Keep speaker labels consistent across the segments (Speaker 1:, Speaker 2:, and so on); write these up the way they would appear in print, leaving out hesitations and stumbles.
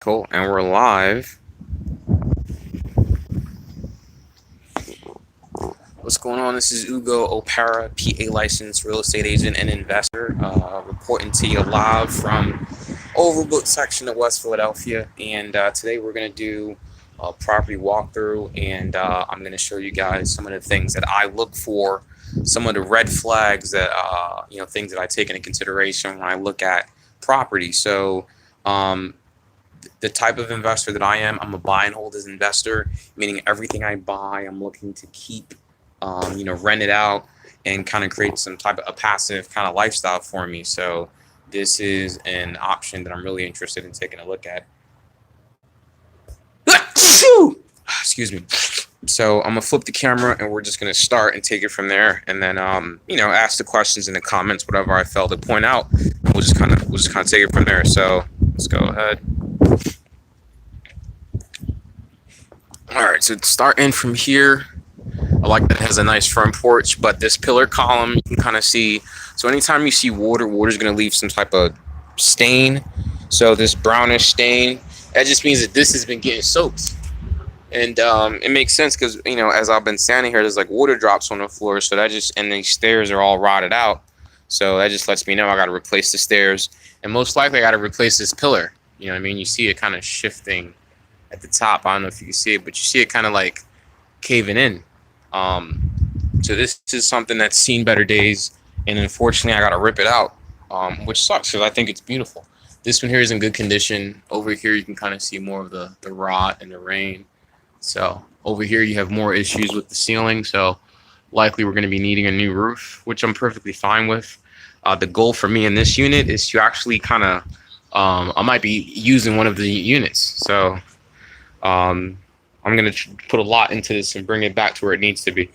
Speaker 1: Cool, and we're live. What's going on? This is Ugo Opera, PA licensed real estate agent and investor, reporting to you live from Overbook section of West Philadelphia. And today we're going to do a property walkthrough, and I'm going to show you guys some of the things that I look for, some of the red flags that things that I take into consideration when I look at property. So. The type of investor that I am, I'm a buy and hold as investor, meaning everything I buy, I'm looking to keep, rent it out and kind of create some type of a passive kind of lifestyle for me. So this is an option that I'm really interested in taking a look at. Excuse me. So I'm gonna flip the camera and we're just gonna start and take it from there, and then ask the questions in the comments, whatever I felt to point out. We'll just kind of take it from there. So let's go ahead. All right, so starting from here, I like that it has a nice front porch, but this pillar column, you can kind of see. So anytime you see water, water's going to leave some type of stain. So this brownish stain, that just means that this has been getting soaked. And it makes sense because, as I've been standing here, there's like water drops on the floor. So and these stairs are all rotted out. So that just lets me know I got to replace the stairs. And most likely I got to replace this pillar. You know what I mean? You see it kind of shifting at the top. I don't know if you can see it, but you see it kind of like caving in. So this is something that's seen better days, and unfortunately I got to rip it out, which sucks because I think it's beautiful. This one here is in good condition. Over here you can kind of see more of the rot and the rain. So over here you have more issues with the ceiling, so likely we're going to be needing a new roof, which I'm perfectly fine with. The goal for me in this unit is to actually kind of I might be using one of the units, so I'm going to put a lot into this and bring it back to where it needs to be.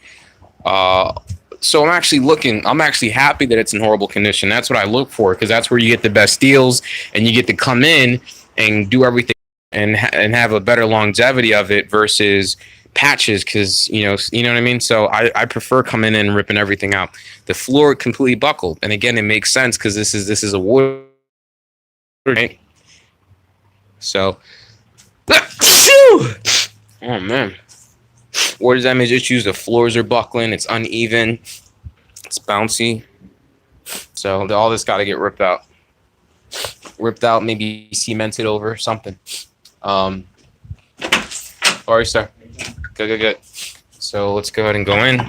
Speaker 1: So I'm actually happy that it's in horrible condition. That's what I look for, because that's where you get the best deals, and you get to come in and do everything and have a better longevity of it versus patches, because you know what I mean. So I prefer coming in and ripping everything out. The floor completely buckled, and again, it makes sense because this is a wood, right? So. Oh man, water damage issues. The floors are buckling. It's uneven. It's bouncy. So all this got to get ripped out. Maybe cemented over something. All right, sir. Good. So let's go ahead and go in.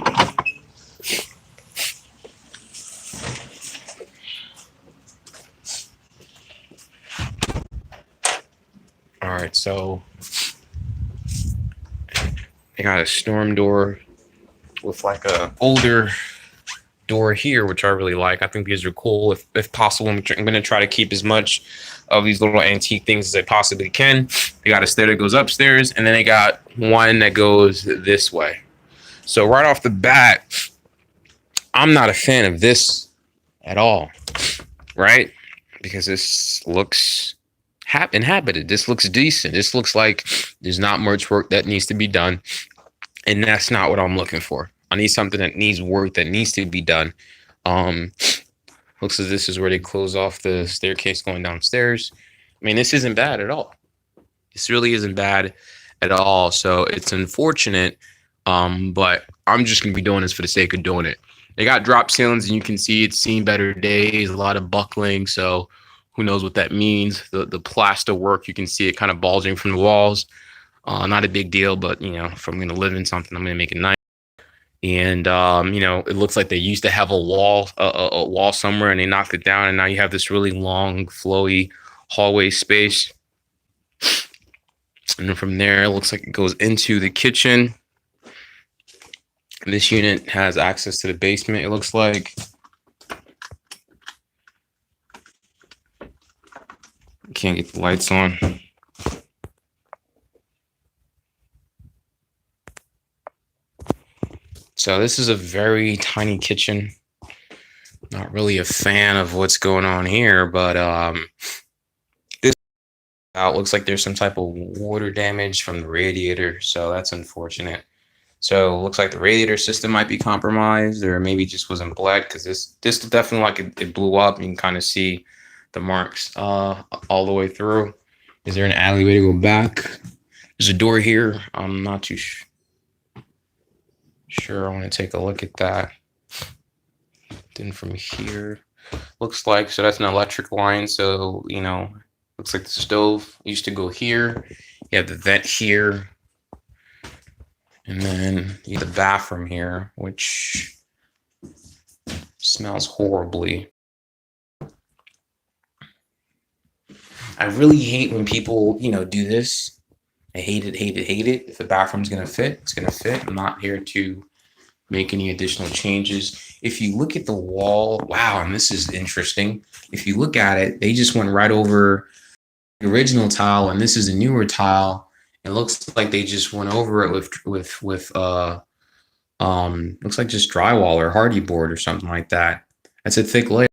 Speaker 1: All right, so I got a storm door with like a older door here, which I really like. I think these are cool. If possible, I'm going to try to keep as much of these little antique things as I possibly can. They got a stair that goes upstairs, and then they got one that goes this way. So right off the bat, I'm not a fan of this at all, right? Because this looks inhabited. This looks decent. This looks like there's not much work that needs to be done. And that's not what I'm looking for. I need something that needs work, that needs to be done. Looks as this is where they close off the staircase going downstairs. I mean, this isn't bad at all. This really isn't bad at all. So it's unfortunate, but I'm just going to be doing this for the sake of doing it. They got drop ceilings, and you can see it's seen better days, a lot of buckling. So who knows what that means. The plaster work, you can see it kind of bulging from the walls. Not a big deal, but, if I'm going to live in something, I'm going to make it nice. And, it looks like they used to have a wall somewhere, and they knocked it down. And now you have this really long, flowy hallway space. And then from there, it looks like it goes into the kitchen. This unit has access to the basement, it looks like. Can't get the lights on. So this is a very tiny kitchen. Not really a fan of what's going on here, but this looks like there's some type of water damage from the radiator, so that's unfortunate. So it looks like the radiator system might be compromised, or maybe just wasn't black, because this definitely, like, it blew up. You can kind of see the marks all the way through. Is there an alleyway to go back? There's a door here. I'm not too sure. I want to take a look at that. Then from here, looks like, so that's an electric line. So, you know, looks like the stove used to go here. You have the vent here. And then you have the bathroom here, which smells horribly. I really hate when people, you know, do this. I hate it, hate it, hate it. If the bathroom's gonna fit, it's gonna fit. I'm not here to make any additional changes. If you look at the wall, wow, and this is interesting. If you look at it, they just went right over the original tile, and this is a newer tile. It looks like they just went over it with looks like just drywall or hardy board or something like that. That's a thick layer.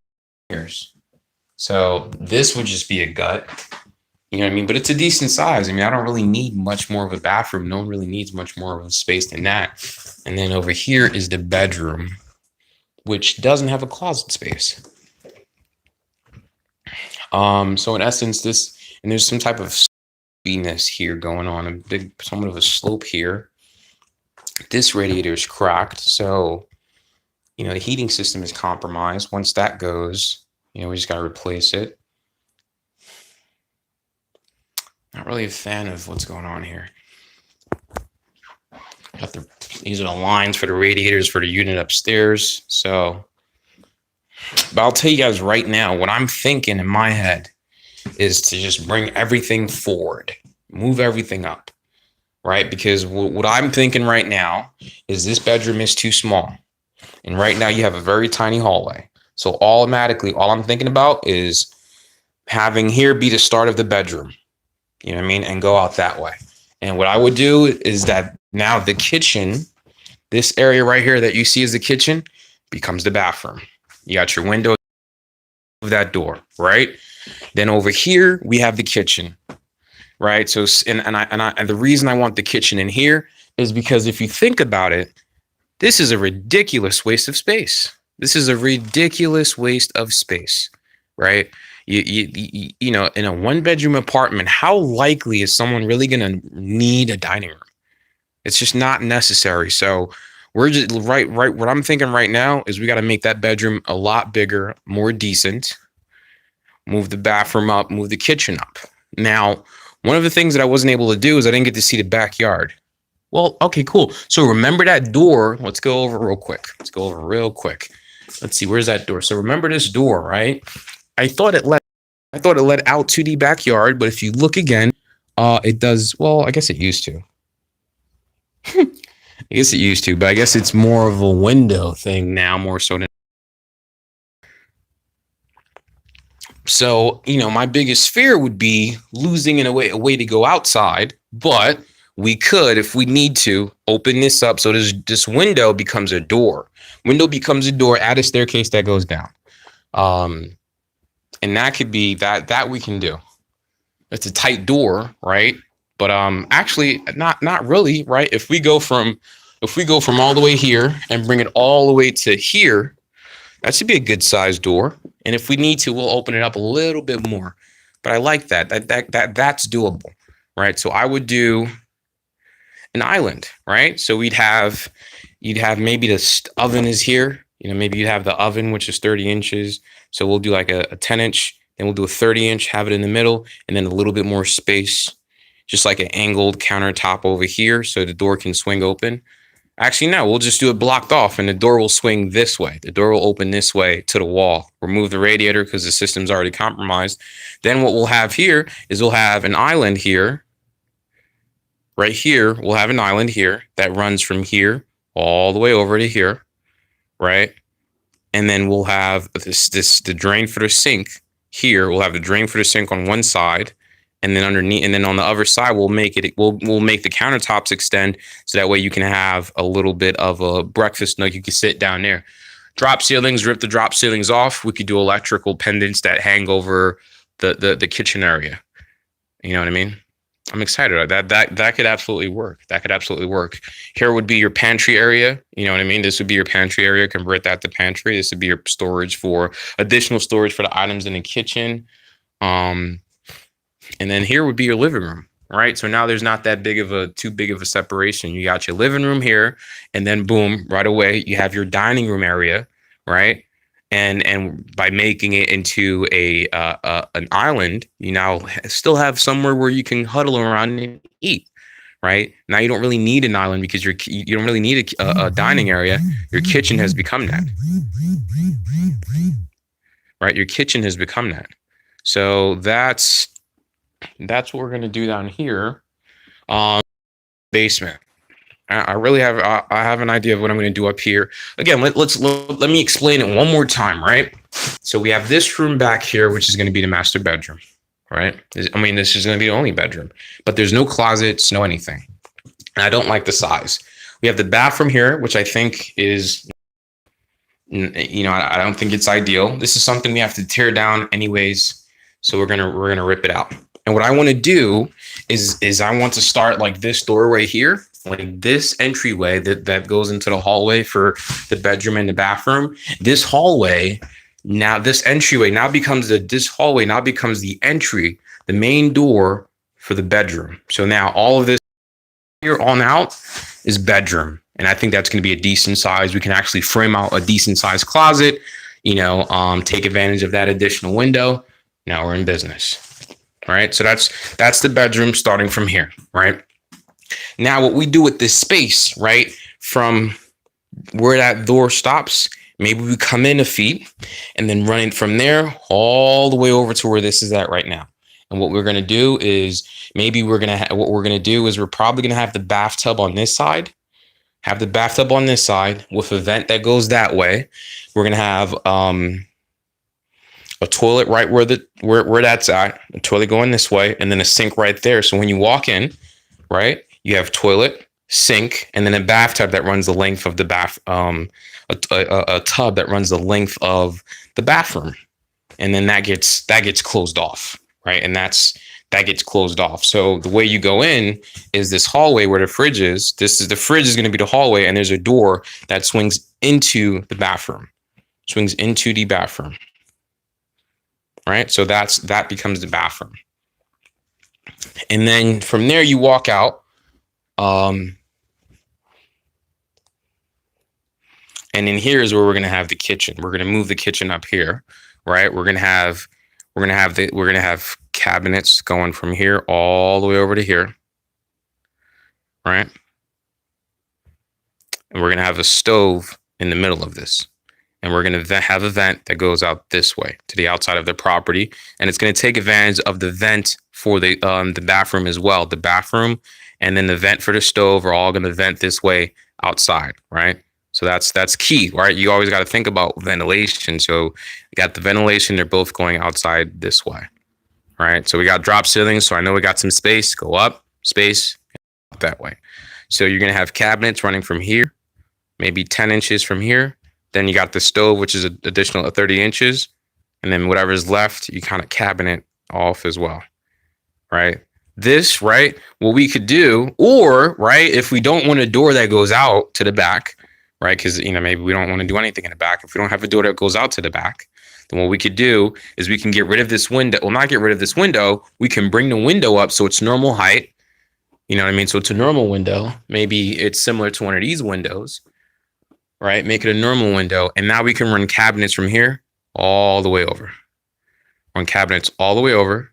Speaker 1: So this would just be a gut. You know what I mean? But it's a decent size. I mean, I don't really need much more of a bathroom. No one really needs much more of a space than that. And then over here is the bedroom, which doesn't have a closet space. So in essence, and there's some type of steepiness here going on, a big, somewhat of a slope here. This radiator is cracked. So, you know, the heating system is compromised. Once that goes, you know, we just got to replace it. Not really a fan of what's going on here. These are the lines for the radiators for the unit upstairs. So, but I'll tell you guys right now, what I'm thinking in my head is to just bring everything forward, move everything up, right? Because what I'm thinking right now is this bedroom is too small. And right now you have a very tiny hallway. So automatically, all I'm thinking about is having here be the start of the bedroom. You know what I mean? And go out that way. And what I would do is that now the kitchen, this area right here that you see as the kitchen, becomes the bathroom. You got your window of that door, right? Then over here, we have the kitchen, right? So, and the reason I want the kitchen in here is because if you think about it, this is a ridiculous waste of space. This is a ridiculous waste of space, right? You know, in a one-bedroom apartment, how likely is someone really going to need a dining room? It's just not necessary. So we're just right. What I'm thinking right now is we got to make that bedroom a lot bigger, more decent, move the bathroom up, move the kitchen up. Now, one of the things that I wasn't able to do is I didn't get to see the backyard. Well, okay, cool. So remember that door. Let's go over real quick. Let's see, where's that door? So remember this door, right? I thought it led out to the backyard, but if you look again, it does. Well, I guess it used to. But I guess it's more of a window thing now, more so than. So, you know, my biggest fear would be losing a way to go outside, but we could, if we need to, open this up so this window becomes a door. Add a staircase that goes down. And that could be that we can do. It's a tight door, right? But actually not really, right? If we go from all the way here and bring it all the way to here, that should be a good sized door. And if we need to, we'll open it up a little bit more. But I like that. That's doable, right? So I would do an island, right? So you'd have maybe the oven is here. You know, maybe you'd have the oven, which is 30 inches. So we'll do like a 10-inch, then we'll do a 30-inch, have it in the middle, and then a little bit more space, just like an angled countertop over here so the door can swing open. Actually, no, we'll just do it blocked off and the door will swing this way. The door will open this way to the wall. Remove the radiator because the system's already compromised. Then what we'll have here is we'll have an island here. Right here, we'll have an island here that runs from here all the way over to here, right? And then we'll have the drain for the sink here. We'll have the drain for the sink on one side, and then underneath, and then on the other side, we'll make the countertops extend so that way you can have a little bit of a breakfast nook. You can sit down there. Drop ceilings, rip the drop ceilings off. We could do electrical pendants that hang over the kitchen area. You know what I mean? I'm excited. That could absolutely work. Here would be your pantry area. You know what I mean? This would be your pantry area. Convert that to pantry. This would be your additional storage for the items in the kitchen. And And then here would be your living room, right? So now there's not that too big of a separation. You got your living room here, and then boom, right away you have your dining room area, right? And by making it into an island, you now still have somewhere where you can huddle around and eat. Right now, you don't really need an island because you don't really need a dining area. Your kitchen has become that. Right, your kitchen has become that. So that's what we're gonna do down here. Basement. I really have I have an idea of what I'm going to do up here. Again, let me explain it one more time, right? So we have this room back here, which is going to be the master bedroom, right? I mean, this is going to be the only bedroom, but there's no closets, no anything. And I don't like the size. We have the bathroom here, which I think is, I don't think it's ideal. This is something we have to tear down anyways. So we're gonna rip it out. And what I want to do is I want to start like this doorway here, like this entryway that goes into the hallway for the bedroom and the bathroom. This hallway now, this entryway now becomes the entry, the main door for the bedroom. So now all of this here on out is bedroom. And I think that's going to be a decent size. We can actually frame out a decent sized closet, take advantage of that additional window. Now we're in business. Right. So that's the bedroom starting from here. Right. Now what we do with this space, right, from where that door stops, maybe we come in a feet and then run it from there all the way over to where this is at right now. And what we're going to do is we're probably going to have the bathtub on this side, with a vent that goes that way. We're going to have a toilet right where that's at, a toilet going this way, and then a sink right there. So when you walk in, right, you have toilet, sink, and then a bathtub that runs the length of the bath, a tub that runs the length of the bathroom, and then that gets closed off, right? And that gets closed off. So the way you go in is this hallway where the fridge is. The fridge is going to be the hallway, and there's a door that swings into the bathroom. Right? So that becomes the bathroom. And then from there you walk out. And in here is where we're going to have the kitchen. We're going to move the kitchen up here, right? We're going to have cabinets going from here all the way over to here, right? And we're going to have a stove in the middle of this. And we're going to have a vent that goes out this way to the outside of the property. And it's going to take advantage of the vent for the bathroom as well. The bathroom and then the vent for the stove are all going to vent this way outside, right? So that's key, right? You always got to think about ventilation. So you got the ventilation, they're both going outside this way, right? So we got drop ceilings. So I know we got some space, go up, space, up that way. So you're going to have cabinets running from here, maybe 10 inches from here. Then you got the stove, which is an additional 30 inches. And then whatever's left, you kind of cabinet off as well, right? This, right, what we could do, or, right, if we don't want a door that goes out to the back, right, because, maybe we don't want to do anything in the back. If we don't have a door that goes out to the back, then what we could do is we can get rid of this window. Well, not get rid of this window. We can bring the window up so it's normal height. You know what I mean? So it's a normal window. Maybe it's similar to one of these windows. Right? Make it a normal window. And now we can run cabinets from here all the way over. Run cabinets all the way over,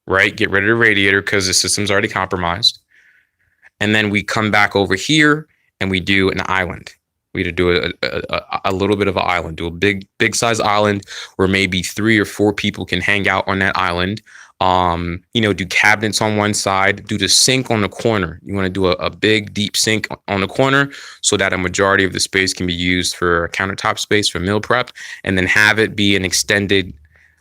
Speaker 1: right? Get rid of the radiator because the system's already compromised. And then we come back over here and we do an island. We do a little bit of an island, do a big size island where maybe 3 or 4 people can hang out on that island. Do cabinets on one side, do the sink on the corner. You want to do a big deep sink on the corner so that a majority of the space can be used for countertop space for meal prep, and then have it be an extended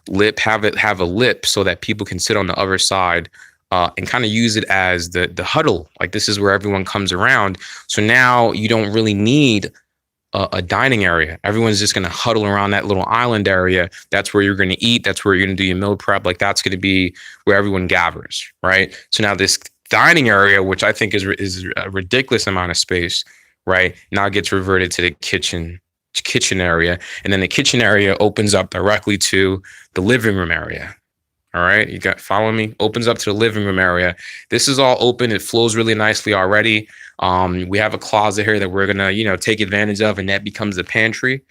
Speaker 1: lip, have a lip so that people can sit on the other side and kind of use it as the huddle. Like this is where everyone comes around. So now you don't really need a dining area. Everyone's just going to huddle around that little island area. That's where you're going to eat. That's where you're going to do your meal prep. Like that's going to be where everyone gathers, right? So now this dining area, which I think is a ridiculous amount of space, right, now gets reverted to the kitchen area. And then the kitchen area opens up directly to the living room area, All right, you got, follow me. Opens up to the living room area. This is all open. It flows really nicely already. We have a closet here that we're gonna, take advantage of, and that becomes the pantry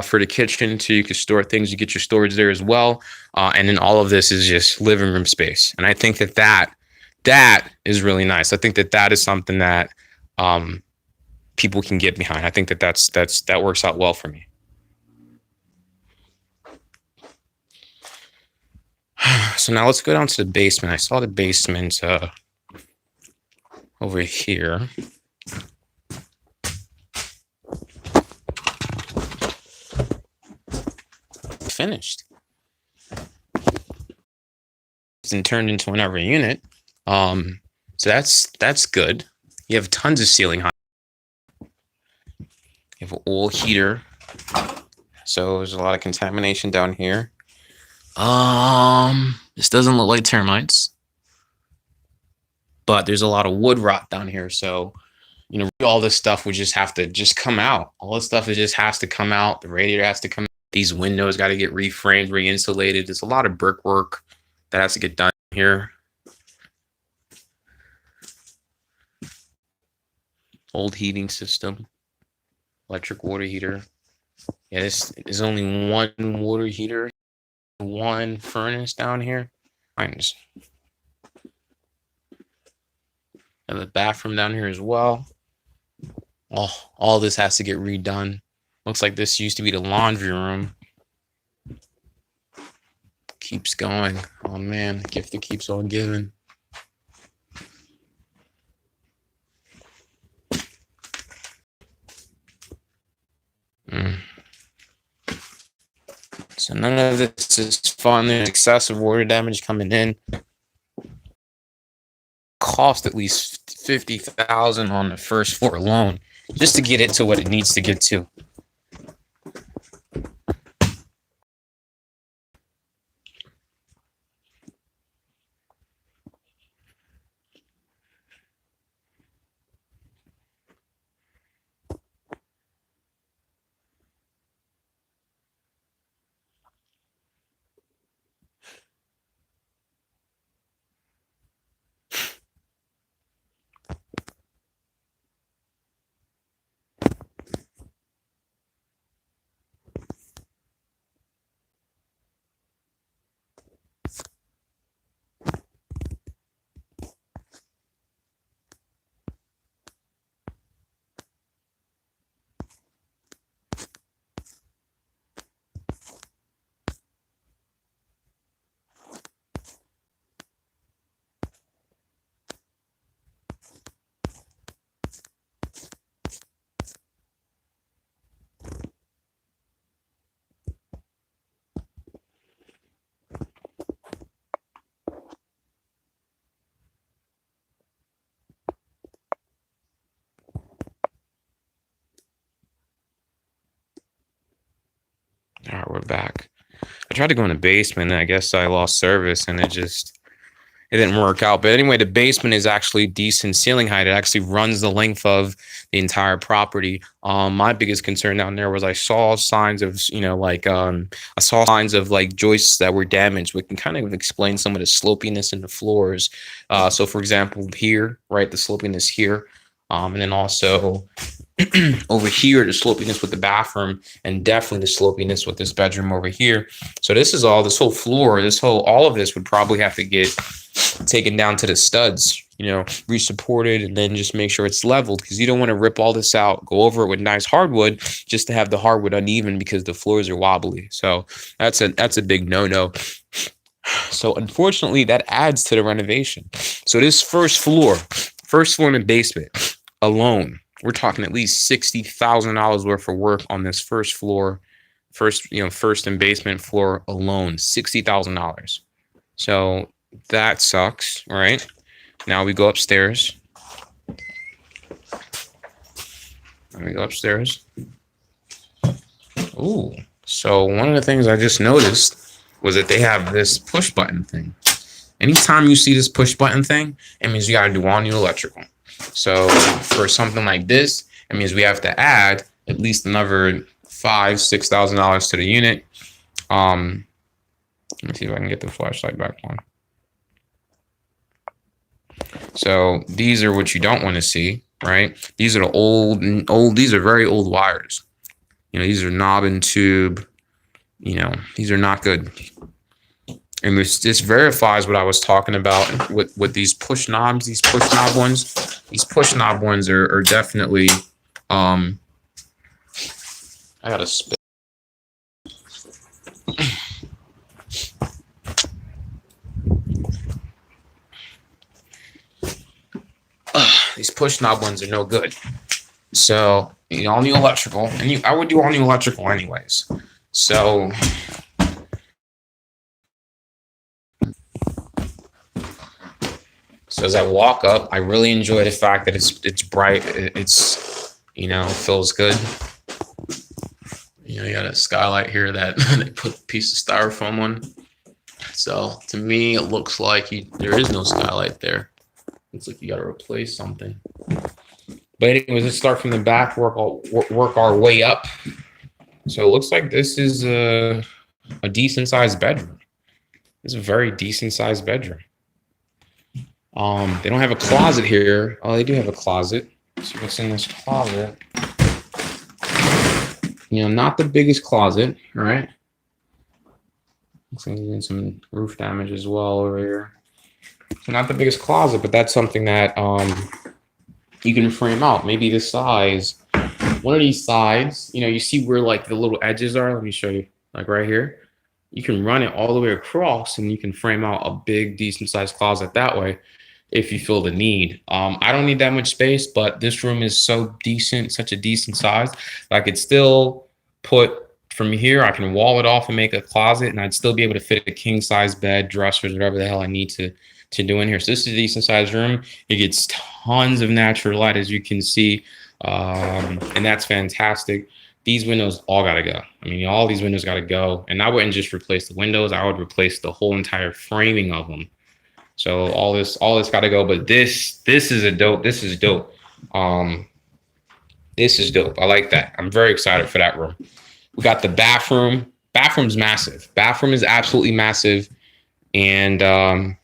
Speaker 1: for the kitchen, so you can store things. You get your storage there as well, and then all of this is just living room space. And I think that is really nice. I think that is something that people can get behind. I think that works out well for me. So now let's go down to the basement. I saw the basement over here. Finished. And turned into another unit. So that's good. You have tons of ceiling height. You have an oil heater. So there's a lot of contamination down here. This doesn't look like termites, but there's a lot of wood rot down here. So, all this stuff would just have to just come out. All this stuff just has to come out. The radiator has to come out. These windows got to get reframed, re-insulated. There's a lot of brickwork that has to get done here. Old heating system, electric water heater. Yeah, this is only one water heater, one furnace down here. And the bathroom down here as well. All this has to get redone. Looks like this used to be the laundry room. Keeps going. Oh man, the gift that keeps on giving. So none of this is fun. There's excessive water damage coming in. Cost at least $50,000 on the first floor alone, just to get it to what it needs to get to. All right, we're back. I tried to go in the basement, and I guess I lost service, and it didn't work out. But anyway, the basement is actually decent ceiling height. It actually runs the length of the entire property. My biggest concern down there was I saw signs of, I saw signs of like joists that were damaged, which can kind of explain some of the slopiness in the floors. So for example, here, right, the slopiness here, and then also over here, the slopiness with the bathroom, and definitely the slopiness with this bedroom over here. So this whole floor, all of this would probably have to get taken down to the studs, resupported, and then just make sure it's leveled, because you don't want to rip all this out, go over it with nice hardwood just to have the hardwood uneven because the floors are wobbly. So that's a big no-no. So unfortunately, that adds to the renovation. So this first floor in the basement alone, we're talking at least $60,000 worth of work on this first floor, first and basement floor alone, $60,000. So that sucks, right? Now we go upstairs. Ooh, so one of the things I just noticed was that they have this push button thing. Anytime you see this push button thing, it means you got to do all new electrical. So for something like this, it means we have to add at least another $5,000–6,000 to the unit. Let me see if I can get the flashlight back on. So these are what you don't want to see, right? These are the old, these are very old wires. You know, these are knob and tube, you know, these are not good. And this verifies what I was talking about with these push knobs, these push knob ones. These push knob ones are definitely, I gotta spit. These push knob ones are no good. So, you know, all new electrical, and I would do all new electrical anyways. So, as I walk up, I really enjoy the fact that it's bright. It's, you know, feels good. You know, you got a skylight here that they put a piece of styrofoam on. So to me, it looks like there is no skylight there. Looks like you got to replace something. But anyways, let's start from the back, work our way up. So it looks like this is a decent sized bedroom. It's a very decent sized bedroom. They don't have a closet here. Oh, they do have a closet. Let's see what's in this closet. You know, not the biggest closet, right? Looks like there's some roof damage as well over here. So not the biggest closet, but that's something that you can frame out. Maybe the size. One of these sides, you know, you see where like the little edges are. Let me show you, like right here. You can run it all the way across, and you can frame out a big, decent sized closet that way, if you feel the need. I don't need that much space, but this room is so decent, such a decent size, that I could still put from here, I can wall it off and make a closet, and I'd still be able to fit a king size bed, dressers, whatever the hell I need to do in here. So this is a decent sized room. It gets tons of natural light, as you can see, and that's fantastic. These windows all got to go. I mean, all these windows got to go, and I wouldn't just replace the windows. I would replace the whole entire framing of them. So all this got to go. But this is a dope. This is dope. This is dope. I like that. I'm very excited for that room. We got the bathroom. Bathroom's massive. Bathroom is absolutely massive. And man,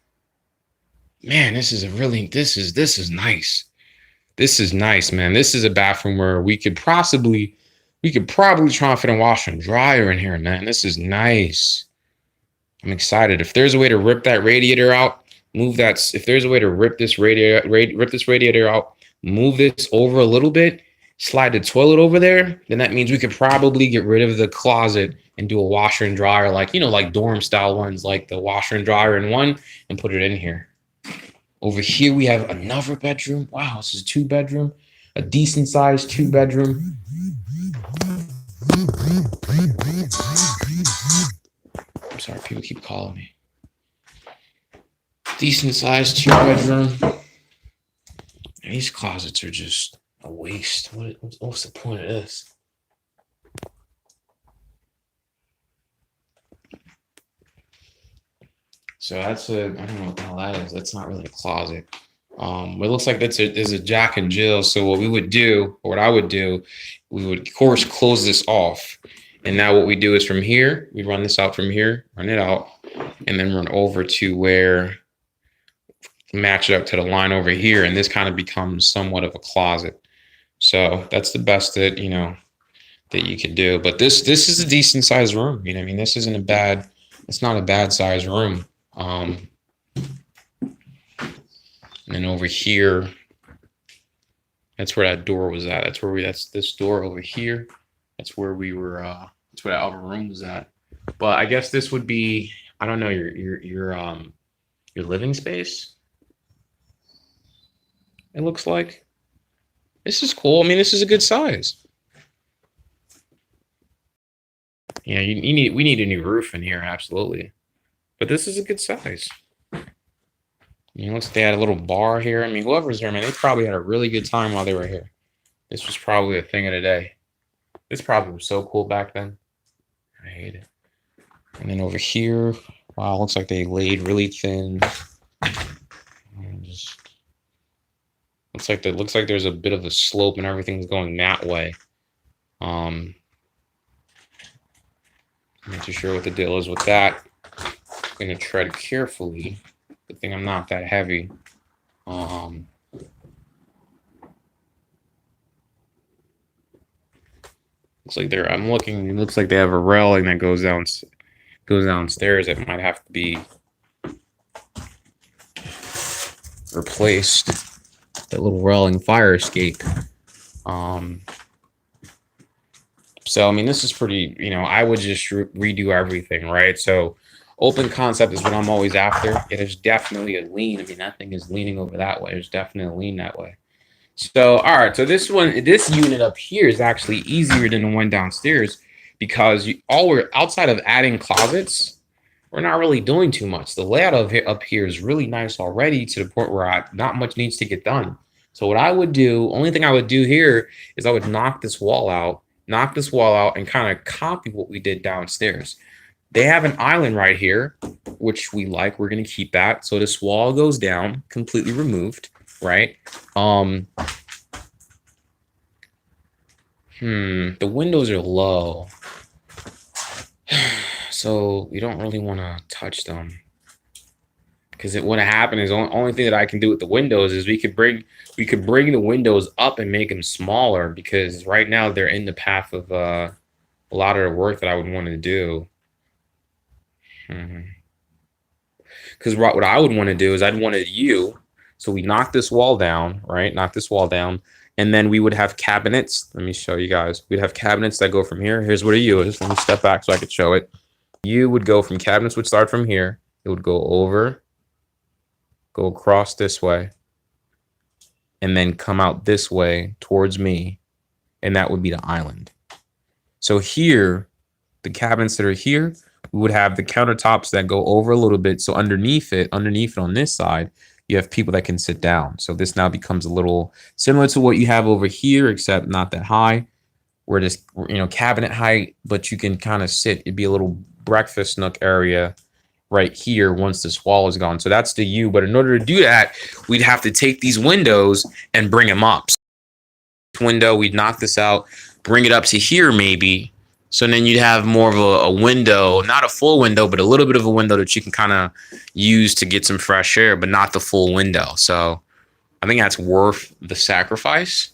Speaker 1: this is nice. This is nice, man. This is a bathroom where we could probably try and fit a washer and dryer in here, man. This is nice. I'm excited. If there's a way to rip that radiator out, move that. If there's a way to rip this radiator out, move this over a little bit, slide the toilet over there, then that means we could probably get rid of the closet and do a washer and dryer, like, you know, like dorm style ones, like the washer and dryer in one, and put it in here. Over here, we have another bedroom. Wow, this is a 2-bedroom, a decent sized 2-bedroom. I'm sorry, people keep calling me. Decent sized 2-bedroom. These closets are just a waste. What's the point of this? So that's I don't know what the hell that is. That's not really a closet. It looks like there's a Jack and Jill. So what we would do, or what I would do, we would of course close this off. And now what we do is from here, we run this out from here, run it out, and then run over to where, match it up to the line over here. And this kind of becomes somewhat of a closet. So that's the best that, you know, that you could do. But this is a decent sized room. You know, I mean, this isn't it's not a bad sized room. And then over here, that's where that door was at. That's this door over here. That's where we were, that's where that other room was at. But I guess this would be, I don't know, your living space. It looks like. This is cool. I mean, this is a good size. Yeah, we need a new roof in here, absolutely. But this is a good size. You know, they had a little bar here. I mean, whoever's there, man, they probably had a really good time while they were here. This was probably a thing of the day. This probably was so cool back then. I hate it. And then over here, wow, looks like they laid really thin. Looks like there's a bit of a slope and everything's going that way. I'm not too sure what the deal is with that. I'm gonna tread carefully. Good thing I'm not that heavy. Looks like they're. I'm looking. It looks like they have a railing that goes downstairs. It might have to be replaced. That little railing fire escape. So I mean, this is pretty. I would just redo everything, right? So open concept is what I'm always after. It is definitely a lean. I mean, that thing is leaning over that way. There's definitely a lean that way. So, all right. So this unit up here is actually easier than the one downstairs because we're outside of adding closets, we're not really doing too much. The layout of it up here is really nice already to the point where not much needs to get done. So what I would do, only thing I would do here is I would knock this wall out, and kind of copy what we did downstairs. They have an island right here, which we like. We're going to keep that. So this wall goes down, completely removed, right? The windows are low. So we don't really want to touch them. Because what happened is the only thing that I can do with the windows is we could bring the windows up and make them smaller, because right now they're in the path of a lot of the work that I would want to do. Because what I would want to do is I'd want a U. So we knock this wall down, right? Knock this wall down. And then we would have cabinets. Let me show you guys. We'd have cabinets that go from here. Here's what a U is. Let me step back so I could show it. U would go from cabinets, would start from here. It would go over, go across this way, and then come out this way towards me. And that would be the island. So here, the cabinets that are here, we would have the countertops that go over a little bit. So underneath it on this side, you have people that can sit down. So this now becomes a little similar to what you have over here, except not that high. Where this, cabinet height, but you can kind of sit. It'd be a little breakfast nook area right here once this wall is gone. So that's the U. But in order to do that, we'd have to take these windows and bring them up. So this window, we'd knock this out, bring it up to here maybe. So then you'd have more of a window, not a full window, but a little bit of a window that you can kind of use to get some fresh air, but not the full window. So I think that's worth the sacrifice,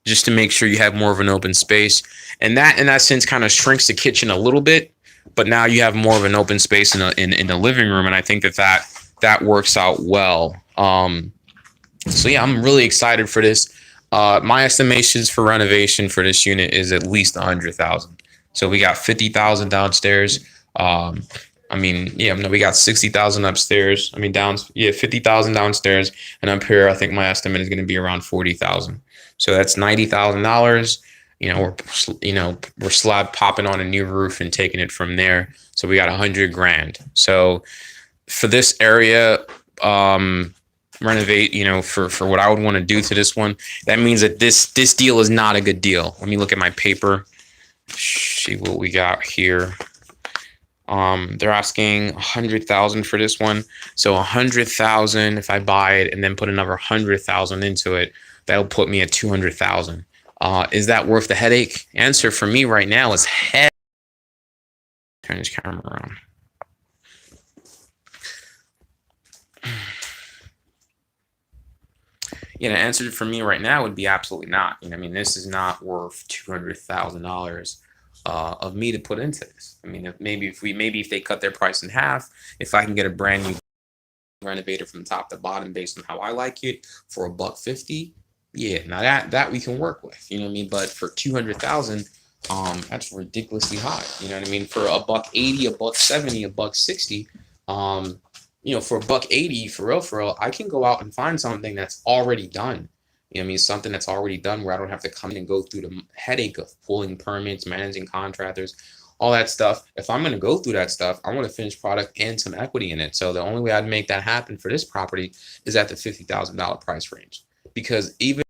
Speaker 1: just to make sure you have more of an open space. And that, in that sense, kind of shrinks the kitchen a little bit, but now you have more of an open space in the living room. And I think that works out well. So yeah, I'm really excited for this. My estimations for renovation for this unit is at least 100,000. So we got 50,000 downstairs. We got 60,000 upstairs. 50,000 downstairs, and up here, I think my estimate is going to be around 40,000. So that's $90,000. We're slab popping on a new roof and taking it from there. So we got 100 grand. So for this area, renovate, for what I would want to do to this one, that means that this deal is not a good deal. Let me look at my paper, see what we got here. They're asking 100,000 for this one. So 100,000, if I buy it and then put another 100,000 into it, that'll put me at 200,000. Is that worth the headache? Answer for me right now is head. Turn this camera around. The answer for me right now would be absolutely not. This is not worth $200,000 of me to put into this. If they cut their price in half, if I can get a brand new renovator from top to bottom based on how I like it for $150, yeah, now that we can work with. But for 200,000, that's ridiculously high. For $180, $170, $160, for $180, for real, I can go out and find something that's already done. Something that's already done where I don't have to come in and go through the headache of pulling permits, managing contractors, all that stuff. If I'm going to go through that stuff, I want a finished product and some equity in it. So the only way I'd make that happen for this property is at the $50,000 price range, because even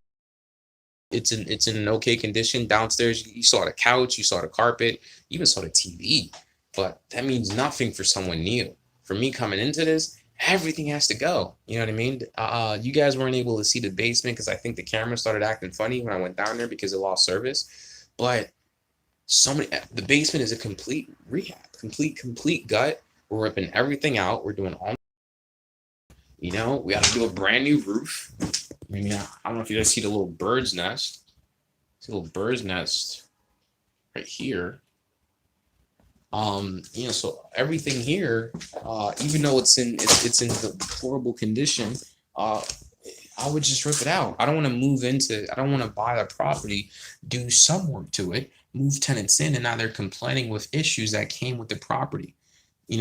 Speaker 1: it's in an okay condition downstairs. You saw the couch, you saw the carpet, you even saw the TV, but that means nothing for someone new. For me coming into this, everything has to go. You know what I mean? You guys weren't able to see the basement because I think the camera started acting funny when I went down there because it lost service. But the basement is a complete rehab, complete gut. We're ripping everything out. We're doing all, we got to do a brand new roof. I mean, I don't know if you guys see the little bird's nest. See a little bird's nest right here. So everything here, even though it's in the horrible condition, I would just rip it out. I don't want to I don't want to buy a property, do some work to it, move tenants in, and now they're complaining with issues that came with the property.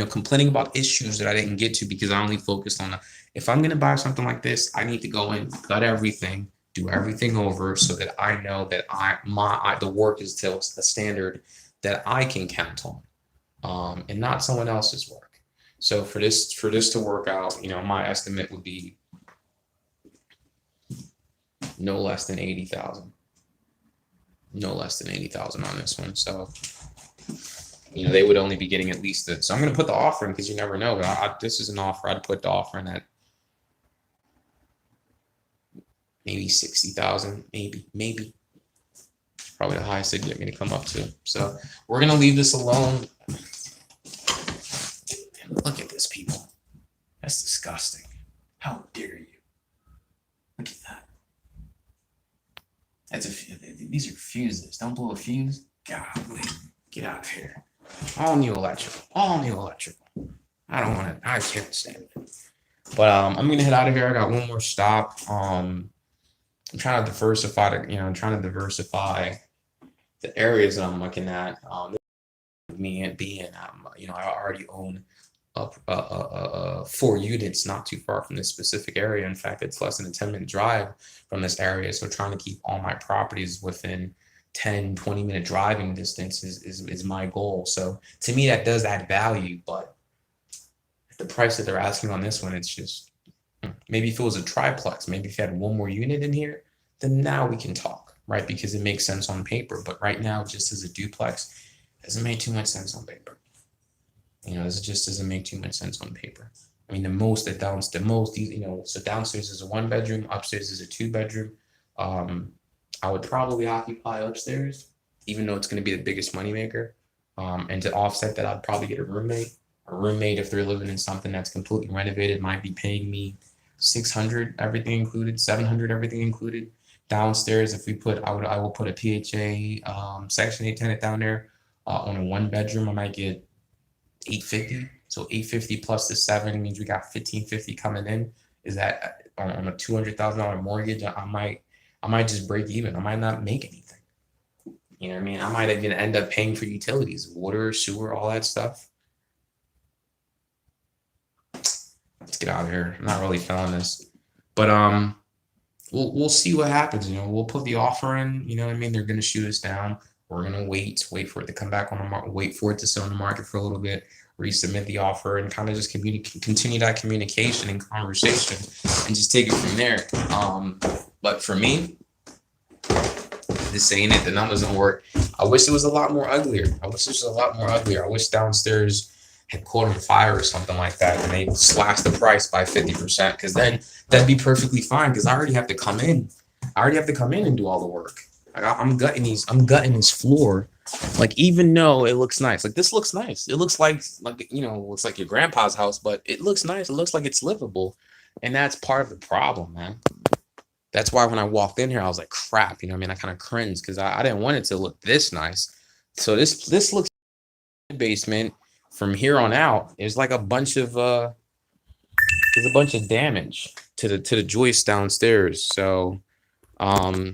Speaker 1: Complaining about issues that I didn't get to because I only focused on if I'm going to buy something like this, I need to go in, cut everything, do everything over so that I know that the work is to a standard that I can count on, and not someone else's work. So for this to work out, my estimate would be no less than 80,000. No less than 80,000 on this one. So they would only be getting at least that. So I'm going to put the offer in because you never know. This is an offer. I'd put the offer in at maybe 60,000, maybe. Probably the highest they'd get me to come up to. So we're going to leave this alone. Look at this, people. That's disgusting. How dare you? Look at that. These are fuses. Don't blow a fuse. Golly, get out of here. All new electrical. I don't want to. I can't stand it. But I'm gonna head out of here. I got one more stop. I'm trying to diversify. I'm trying to diversify the areas that I'm looking at. Me being, I already own 4 units not too far from this specific area. In fact, it's less than a 10-minute drive from this area. So trying to keep all my properties within 10-20-minute driving distance is my goal. So to me, that does add value, but the price that they're asking on this one, it's just, maybe if it was a triplex, maybe if you had one more unit in here, then now we can talk, right? Because it makes sense on paper. But right now, just as a duplex, it doesn't make too much sense on paper. This just doesn't make too much sense on paper. I mean, so downstairs is a 1-bedroom, upstairs is a 2-bedroom. I would probably occupy upstairs, even though it's going to be the biggest moneymaker. And to offset that, I'd probably get a roommate. A roommate, if they're living in something that's completely renovated, might be paying me $600, everything included, $700, everything included. Downstairs, I will put a PHA Section 8 tenant down there. On a 1-bedroom, I might get $850. So $850 plus the 7 means we got $1,550 coming in. Is that on a $200,000 mortgage? I might just break even. I might not make anything. You know what I mean? I might even end up paying for utilities, water, sewer, all that stuff. Let's get out of here. I'm not really feeling this, but we'll see what happens. We'll put the offer in. You know what I mean? They're gonna shoot us down. We're gonna wait for it to come back on the market, wait for it to sit on the market for a little bit, resubmit the offer, and kind of just continue that communication and conversation, and just take it from there. But for me, this ain't it. The numbers don't work. I wish it was a lot more uglier. I wish downstairs had caught on fire or something like that, and they slashed the price by 50%. Because then that'd be perfectly fine. Because I already have to come in. And do all the work. I'm gutting this floor. Like, even though it looks nice, like this looks nice. It looks like looks like your grandpa's house, but it looks nice. It looks like it's livable, and that's part of the problem, man. That's why when I walked in here, I was like, crap. I kind of cringed because I didn't want it to look this nice. So this looks basement. From here on out, there's like a bunch of damage to the joist downstairs. So I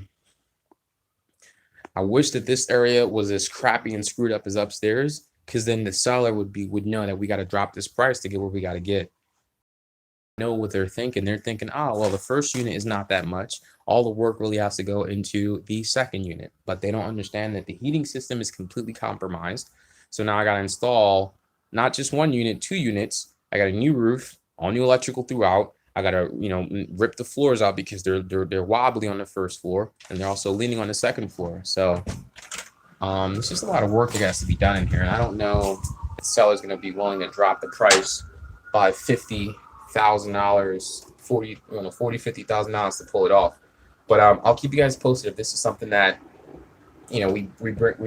Speaker 1: wish that this area was as crappy and screwed up as upstairs, because then the seller would know that we got to drop this price to get what we got to get. Know what they're thinking. They're thinking, oh, well, the first unit is not that much. All the work really has to go into the second unit. But they don't understand that the heating system is completely compromised. So now I got to install not just 1 unit, 2 units. I got a new roof, all new electrical throughout. I got to, rip the floors out because they're wobbly on the first floor, and they're also leaning on the second floor. So it's just a lot of work that has to be done in here. And I don't know if the seller's going to be willing to drop the price by $50,000, $50,000 to pull it off. But I'll keep you guys posted if this is something that we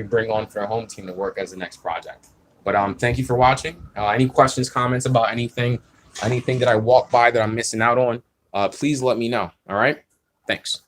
Speaker 1: bring on for a home team to work as the next project. But thank you for watching. Any questions, comments about anything that I walk by that I'm missing out on, please let me know. All right. Thanks.